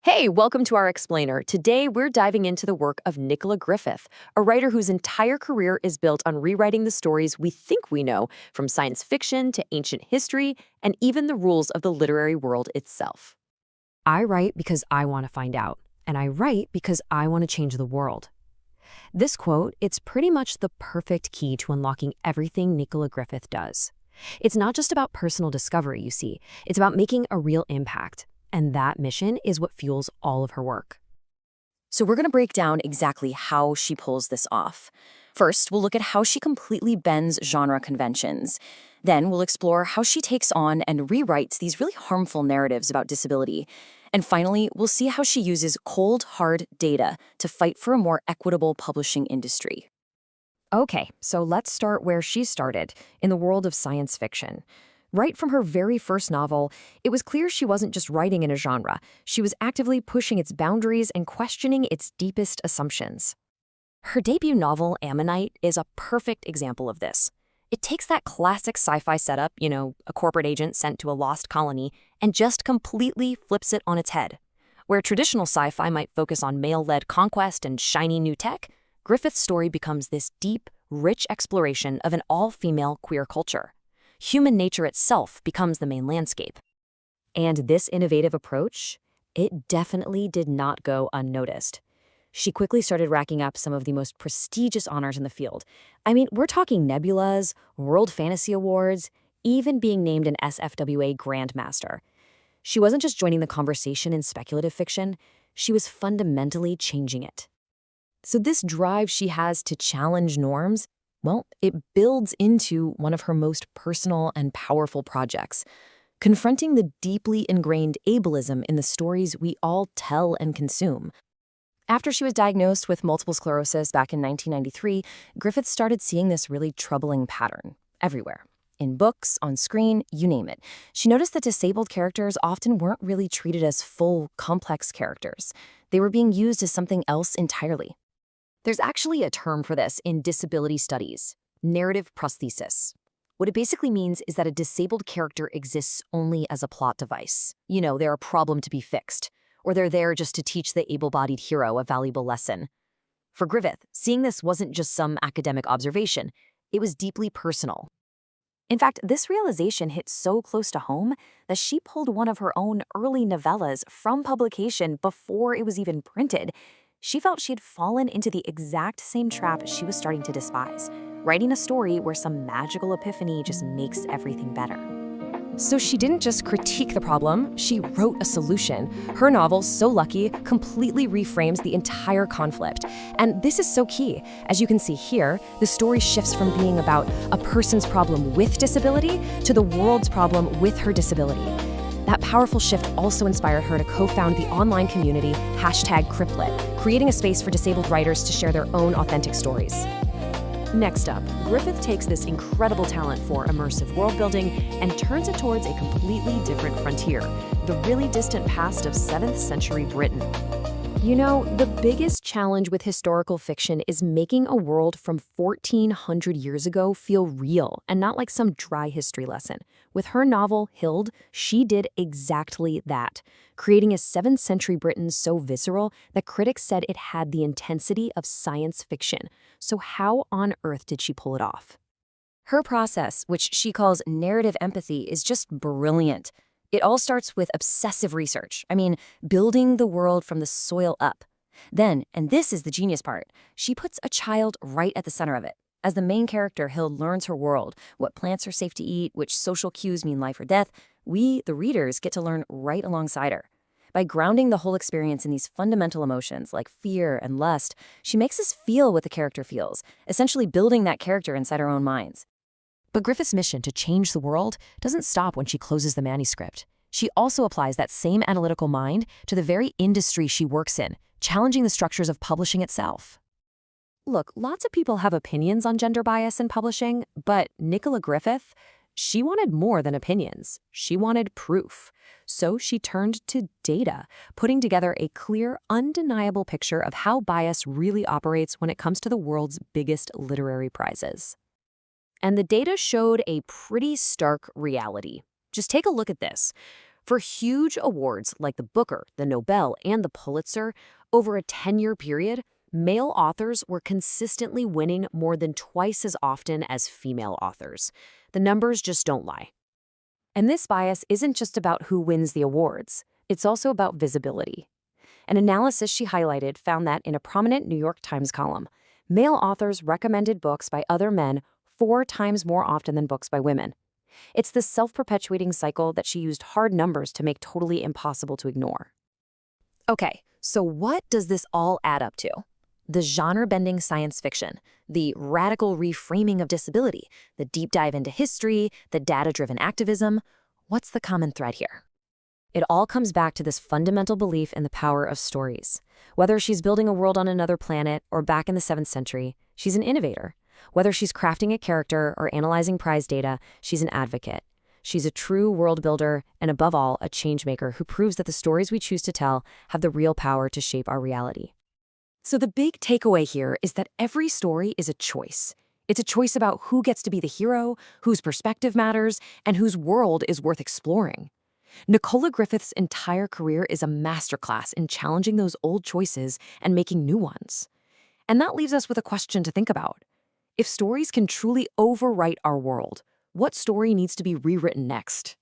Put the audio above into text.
Hey, welcome to our Explainer. Today, we're diving into the work of Nicola Griffith, a writer whose entire career is built on rewriting the stories we think we know, from science fiction to ancient history, and even the rules of the literary world itself. I write because I want to find out, and I write because I want to change the world. This quote, it's pretty much the perfect key to unlocking everything Nicola Griffith does. It's not just about personal discovery, you see. It's about making a real impact. And that mission is what fuels all of her work. So we're going to break down exactly how she pulls this off. First, we'll look at how she completely bends genre conventions. Then we'll explore how she takes on and rewrites these really harmful narratives about disability. And finally, we'll see how she uses cold, hard data to fight for a more equitable publishing industry. Okay, so let's start where she started, in the world of science fiction. Right from her very first novel, it was clear she wasn't just writing in a genre. She was actively pushing its boundaries and questioning its deepest assumptions. Her debut novel, Ammonite, is a perfect example of this. It takes that classic sci-fi setup, a corporate agent sent to a lost colony, and just completely flips it on its head. Where traditional sci-fi might focus on male-led conquest and shiny new tech, Griffith's story becomes this deep, rich exploration of an all-female queer culture. Human nature itself becomes the main landscape. And this innovative approach, it definitely did not go unnoticed. She quickly started racking up some of the most prestigious honors in the field. I mean, we're talking Nebulas, World Fantasy Awards, even being named an SFWA Grandmaster. She wasn't just joining the conversation in speculative fiction, she was fundamentally changing it. So this drive she has to challenge norms, well, it builds into one of her most personal and powerful projects, confronting the deeply ingrained ableism in the stories we all tell and consume. After she was diagnosed with multiple sclerosis back in 1993, Griffith started seeing this really troubling pattern everywhere. In books, on screen, you name it. She noticed that disabled characters often weren't really treated as full, complex characters. They were being used as something else entirely. There's actually a term for this in disability studies, narrative prosthesis. What it basically means is that a disabled character exists only as a plot device. They're a problem to be fixed, or they're there just to teach the able-bodied hero a valuable lesson. For Griffith, seeing this wasn't just some academic observation, it was deeply personal. In fact, this realization hit so close to home that she pulled one of her own early novellas from publication before it was even printed. She felt she had fallen into the exact same trap she was starting to despise, writing a story where some magical epiphany just makes everything better. So she didn't just critique the problem, she wrote a solution. Her novel, So Lucky, completely reframes the entire conflict. And this is so key. As you can see here, the story shifts from being about a person's problem with disability to the world's problem with her disability. That powerful shift also inspired her to co-found the online community #Cryptlit, creating a space for disabled writers to share their own authentic stories. Next up, Griffith takes this incredible talent for immersive world building and turns it towards a completely different frontier, the really distant past of 7th century Britain. The biggest challenge with historical fiction is making a world from 1400 years ago feel real and not like some dry history lesson. With her novel, Hild, she did exactly that, creating a 7th century Britain so visceral that critics said it had the intensity of science fiction. So how on earth did she pull it off? Her process, which she calls narrative empathy, is just brilliant. It all starts with obsessive research. Building the world from the soil up. Then, and this is the genius part, she puts a child right at the center of it. As the main character, Hild learns her world, what plants are safe to eat, which social cues mean life or death. We, the readers, get to learn right alongside her. By grounding the whole experience in these fundamental emotions like fear and lust, she makes us feel what the character feels, essentially building that character inside our own minds. But Griffith's mission to change the world doesn't stop when she closes the manuscript. She also applies that same analytical mind to the very industry she works in, challenging the structures of publishing itself. Look, lots of people have opinions on gender bias in publishing, but Nicola Griffith, she wanted more than opinions. She wanted proof. So she turned to data, putting together a clear, undeniable picture of how bias really operates when it comes to the world's biggest literary prizes. And the data showed a pretty stark reality. Just take a look at this. For huge awards like the Booker, the Nobel, and the Pulitzer, over a 10-year period, male authors were consistently winning more than twice as often as female authors. The numbers just don't lie. And this bias isn't just about who wins the awards. It's also about visibility. An analysis she highlighted found that in a prominent New York Times column, male authors recommended books by other men 4 times more often than books by women. It's this self-perpetuating cycle that she used hard numbers to make totally impossible to ignore. Okay, so what does this all add up to? The genre-bending science fiction, the radical reframing of disability, the deep dive into history, the data-driven activism. What's the common thread here? It all comes back to this fundamental belief in the power of stories. Whether she's building a world on another planet or back in the 7th century, she's an innovator. Whether she's crafting a character or analyzing prize data, she's an advocate. She's a true world builder and, above all, a changemaker who proves that the stories we choose to tell have the real power to shape our reality. So the big takeaway here is that every story is a choice. It's a choice about who gets to be the hero, whose perspective matters, and whose world is worth exploring. Nicola Griffith's entire career is a masterclass in challenging those old choices and making new ones. And that leaves us with a question to think about. If stories can truly overwrite our world, what story needs to be rewritten next?